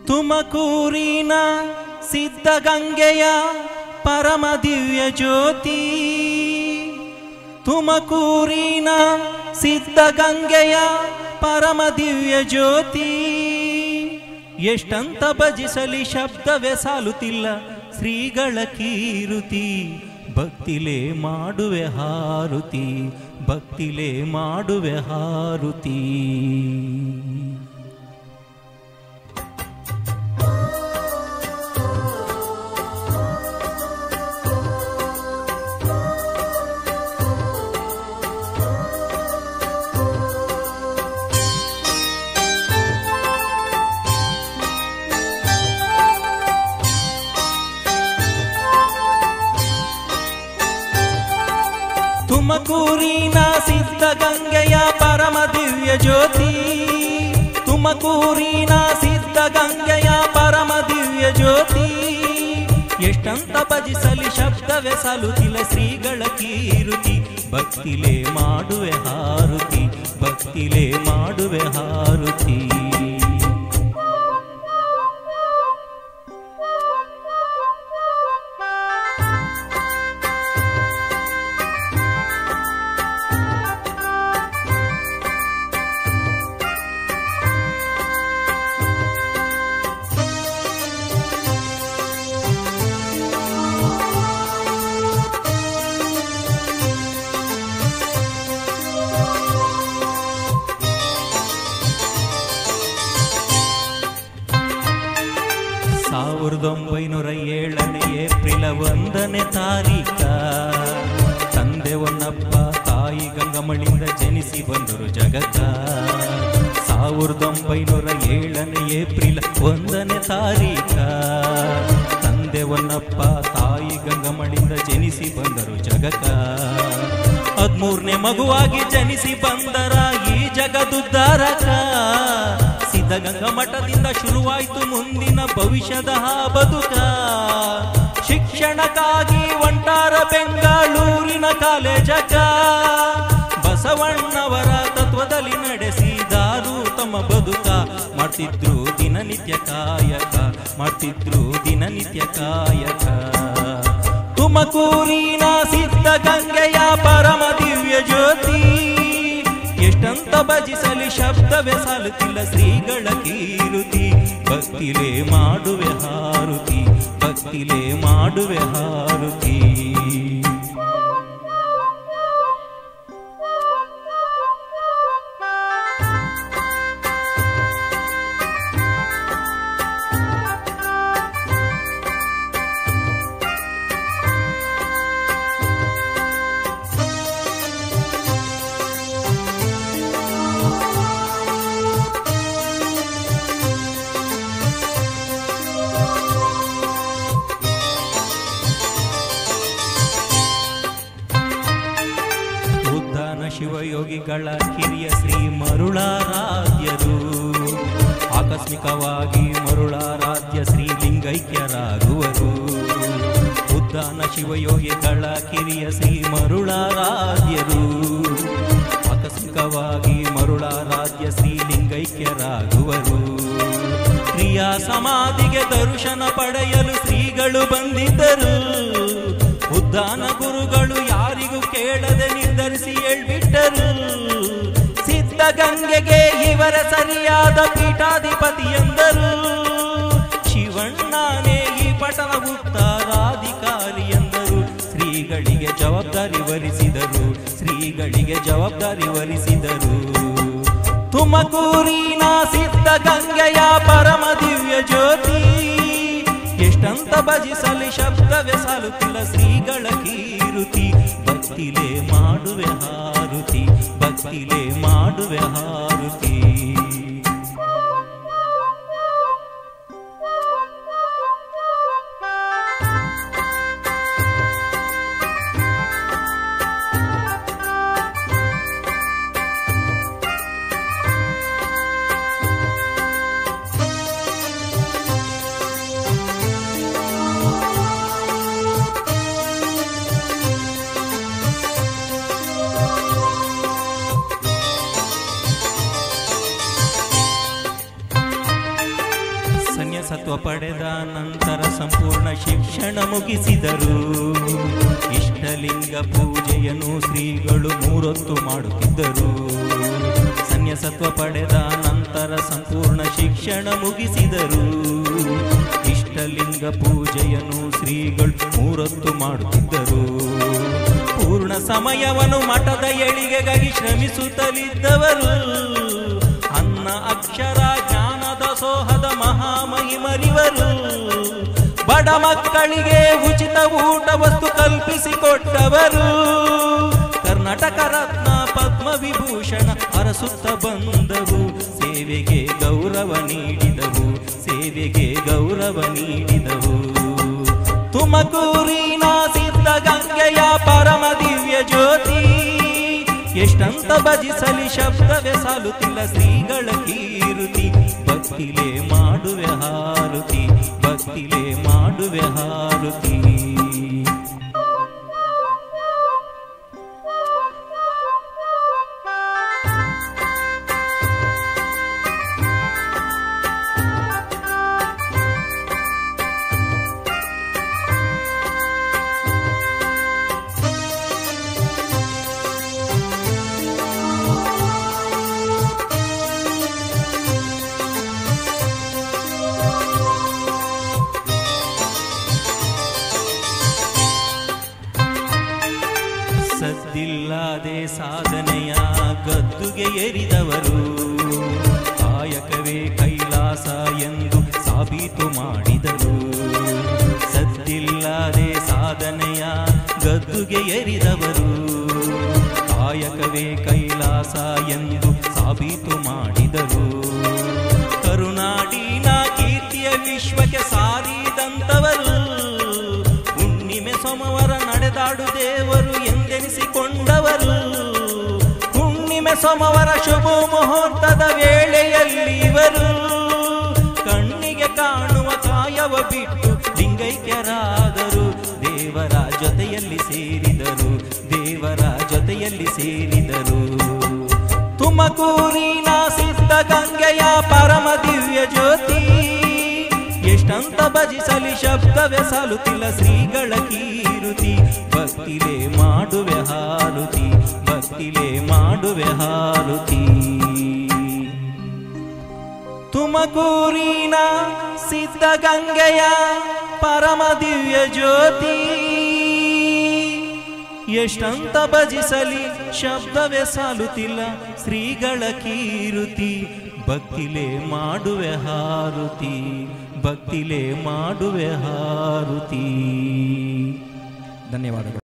ತುಮಕೂರಿನ ಸಿದ್ಧಗಂಗೆಯ ಪರಮ ದಿವ್ಯ ಜ್ಯೋತಿ, ತುಮಕೂರಿನ ಸಿದ್ಧಗಂಗೆಯ ಪರಮ ದಿವ್ಯ ಜ್ಯೋತಿ. ಎಷ್ಟಂತ ಭಜಿಸಲಿ ಶಬ್ದವೇ ಸಾಲುತ್ತಿಲ್ಲ ಶ್ರೀಗಳ ಕೀರುತಿ. ಭಕ್ತಿಲೇ ಮಾಡುವೆ ಹಾರುತಿ, ಭಕ್ತಿಲೇ ಮಾಡುವೆ ಹಾರುತಿ. ತುಮಕೂರಿನ ಸಿದ್ಧಗಂಗೆಯ ಪರಮ ದಿವ್ಯ ಜ್ಯೋತಿ, ತುಮಕೂರಿನ ಸಿದ್ಧಗಂಗೆಯ ಪರಮ ದಿವ್ಯ ಜ್ಯೋತಿ. ಎಷ್ಟಂತ ಭಜಿಸಲಿ ಶಬ್ದವೇ ಸಾಲುತ್ತಿಲ್ಲ ಶ್ರೀಗಳ ಕೀರುತಿ. ಭಕ್ತಿಲೇ ಮಾಡುವೆ ಹಾರುತಿ, ಭಕ್ತಿಲೇ ಮಾಡುವೆ ಹಾರುತಿ. ಏಪ್ರಿಲ 1ನೇ ತಾರೀಖ ತಂದೆ ಹೊನ್ನಪ್ಪ ತಾಯಿ ಗಂಗಮ್ಮಳಿಂದ ಜನಿಸಿ ಬಂದರು ಜಗತ್ತ. 1907 ಏಪ್ರಿಲ 1ನೇ ತಾರೀಖ ತಂದೆ ಹೊನ್ನಪ್ಪ ತಾಯಿ ಗಂಗಮ್ಮಳಿಂದ ಜನಿಸಿ ಬಂದರು ಜಗತ್ತ. 13ನೇ ಮಗುವಾಗಿ ಜನಿಸಿ ಬಂದರ ಈ ಜಗದುದ್ಧಾರಕ. ಸಿದ್ಧಗಂಗಾ ಮಠದಿಂದ ಶುರುವಾಯಿತು ಮುಂದಿನ ಭವಿಷ್ಯದ ಬದುಕ. ಶಿಕ್ಷಣಕ್ಕಾಗಿ ಒಂಟಾರ ಬೆಂಗಳೂರಿನ ಕಾಲೇಜಕ. ಬಸವಣ್ಣವರ ತತ್ವದಲ್ಲಿ ನಡೆಸಿದಾರು ತಮ್ಮ ಬದುಕ. ಮಾಡ್ತಿದ್ರು ದಿನನಿತ್ಯ ಕಾಯಕ, ಮಾಡ್ತಿದ್ರು ದಿನನಿತ್ಯ ಕಾಯಕ. ತುಮಕೂರಿನ ಸಿದ್ಧಗಂಗೆಯ ಪರಮ ದಿವ್ಯ ಜ್ಯೋತಿ. ಎಷ್ಟಂತ ಭಜಿಸಲಿ ಶಬ್ದವೇ ಸಾಲುತ್ತಿಲ್ಲ ಶ್ರೀಗಳ ಕೀರುತಿ. ಭಕ್ತಿಲೇ ಮಾಡುವೆ ಹಾರುತಿ, ಭಕ್ತಿಲೇ ಮಾಡುವೆ ಹಾರುತಿ. ಶಿವಯೋಗಿಗಳ ಕಿರಿಯ ಶ್ರೀ ಮರುಳಾರಾಧ್ಯರು. ಆಕಸ್ಮಿಕವಾಗಿ ಮರುಳಾರಾಧ್ಯ ಶ್ರೀ ಲಿಂಗೈಕ್ಯರಾಗುವರು. ಉದ್ದಾನ ಶಿವಯೋಗಿಗಳ ಕಿರಿಯ ಶ್ರೀ ಮರುಳಾರಾಧ್ಯರು. ಆಕಸ್ಮಿಕವಾಗಿ ಮರುಳಾರಾಧ್ಯ ಶ್ರೀ ಲಿಂಗೈಕ್ಯರಾಗುವರು. ಕ್ರಿಯಾ ಸಮಾಧಿಗೆ ದರ್ಶನ ಪಡೆಯಲು ಶ್ರೀಗಳು ಬಂದಿದ್ದರು. ಉದ್ದಾನ ಗುರುಗಳು ಯಾರಿಗೂ ಕೇಳದೆ ನಿರ್ಧರಿಸಿ ಹೇಳ್ಬಿಟ್ಟರು. ಸಿದ್ಧಗಂಗೆಗೆ ಇವರ ಸರಿಯಾದ ಪೀಠಾಧಿಪತಿ ಎಂದರು. ಶಿವಣ್ಣನೇ ಈ ಪಟ್ಟಣ ಉತ್ತರಾಧಿಕಾರಿ ಎಂದರು. ಶ್ರೀಗಳಿಗೆ ಜವಾಬ್ದಾರಿ ವಹಿಸಿದರು, ಶ್ರೀಗಳಿಗೆ ಜವಾಬ್ದಾರಿ ವಹಿಸಿದರು. ತುಮಕೂರಿನ ಸಿದ್ಧಗಂಗೆಯ ಪರಮ ದಿವ್ಯ ಜ್ಯೋತಿ. ಎಷ್ಟಂತ ಭಜಿಸಲಿ ಶಬ್ದವೇ ಸಾಲುತ್ತಿಲ್ಲ ಶ್ರೀಗಳ ಕೀರುತಿ. ಭಕ್ತಿಲೇ ಮಾಡುವೆ ಹಾರುತಿ, ಭಕ್ತಿಲೇ ಮಾಡುವೆ ಹಾರುತಿ. ಪಡೆದ ನಂತರ ಸಂಪೂರ್ಣ ಶಿಕ್ಷಣ ಮುಗಿಸಿದರು. ಇಷ್ಟಲಿಂಗ ಪೂಜೆಯನ್ನು ಶ್ರೀಗಳು 3 ಹೊತ್ತು ಮಾಡುತ್ತಿದ್ದರು. ಸನ್ಯಾಸತ್ವ ಪಡೆದ ನಂತರ ಸಂಪೂರ್ಣ ಶಿಕ್ಷಣ ಮುಗಿಸಿದರು. ಇಷ್ಟಲಿಂಗ ಪೂಜೆಯನ್ನು ಶ್ರೀಗಳು 3 ಹೊತ್ತು ಮಾಡುತ್ತಿದ್ದರು. ಪೂರ್ಣ ಸಮಯವನ್ನು ಮಠದ ಏಳಿಗೆಗಾಗಿ ಶ್ರಮಿಸುತ್ತಲಿದ್ದವರು. ಅನ್ನ ಅಕ್ಷರ ಜ್ಞಾನದ ಸೋಹದ ಮಹಾಮಹಿಮರಿವರು. ಬಡ ಮಕ್ಕಳಿಗೆ ಉಚಿತ ಊಟ ವಸ್ತು ಕಲ್ಪಿಸಿಕೊಟ್ಟವರು. ಕರ್ನಾಟಕ ರತ್ನ ಪದ್ಮವಿಭೂಷಣ ಹರಸುತ್ತ ಬಂದವು. ಸೇವೆಗೆ ಗೌರವ ನೀಡಿದವು, ಸೇವೆಗೆ ಗೌರವ ನೀಡಿದವು. ತುಮಕೂರಿನ ಸಿದ್ಧಗಂಗೆಯ ಪರಮ ದಿವ್ಯ ಜ್ಯೋತಿ, ಎಷ್ಟಂತ ಭಜಿಸಲಿ ಶಬ್ದವೇ ಸಾಲುತ್ತಿಲ್ಲ ಶ್ರೀಗಳ ಕೀರುತಿ. ಭಕ್ತಿಲೇ ಮಾಡುವೆ ಹಾರುತಿ, ಭಕ್ತಿಲೇ ಮಾಡುವೆ ಹಾರುತಿ. ಸದ್ದಿಲ್ಲದೆ ಸಾಧನೆಯ ಗದ್ದುಗೆ ಏರಿದವರು. ಕಾಯಕವೇ ಕೈಲಾಸ ಎಂದು ಸಾಬೀತು ಮಾಡಿದರು. ಸದ್ದಿಲ್ಲದೆ ಸಾಧನೆಯ ಗದ್ದುಗೆ ಏರಿದವರು. ಕಾಯಕವೇ ಕೈಲಾಸ ಎಂದು ಸಾಬೀತು ಮಾಡಿದರು. ಕರುನಾಡಿನ ಕೀರ್ತಿಯ ವಿಶ್ವಕ್ಕೆ ಸಾರಿದಂತವರು. ಹುಣ್ಣಿಮೆ ಸೋಮವಾರ ನಡೆದಾಡು ದೇವರು ಎಂದೆನಿಸಿಕೊಂಡವರು. ಹುಣ್ಣಿಮೆ ಸೋಮವಾರ ಶುಭ ಮುಹೂರ್ತದ ವೇಳೆಯಲ್ಲಿ ಇವರು ಕಣ್ಣಿಗೆ ಕಾಣುವ ಕಾಯವ ಬಿಟ್ಟು ಲಿಂಗೈಕ್ಯರಾದರು. ದೇವರ ಜೊತೆಯಲ್ಲಿ ಸೇರಿದರು, ದೇವರ ಜೊತೆಯಲ್ಲಿ ಸೇರಿದರು. ತುಮಕೂರಿನ ಸಿದ್ಧಗಂಗೆಯ ಪರಮ ದಿವ್ಯ ಜ್ಯೋತಿ, ಎಷ್ಟಂತ ಭಜಿಸಲಿ ಶಬ್ದವೇ ಸಾಲುತ್ತಿಲ್ಲ ಶ್ರೀಗಳ ಕೀರುತಿ. ಭಕ್ತಿಲೇ ಮಾಡುವೆ ಹಾರುತಿ, ಭಕ್ತಿಲೇ ಮಾಡುವೆ ಹಾರುತಿ. ತುಮಕೂರಿನ ಸಿದ್ಧಗಂಗೆಯ ಪರಮ ದಿವ್ಯ ಜ್ಯೋತಿ, ಎಷ್ಟಂತ ಭಜಿಸಲಿ ಶಬ್ದವೇ ಸಾಲುತ್ತಿಲ್ಲ ಶ್ರೀಗಳ ಕೀರುತಿ. ಭಕ್ತಿಲೇ ಮಾಡುವೆ ಹಾರುತಿ, ಭಕ್ತಿಲೇ ಮಾಡುವೆ ಹಾರುತಿ. ಧನ್ಯವಾದಗಳು.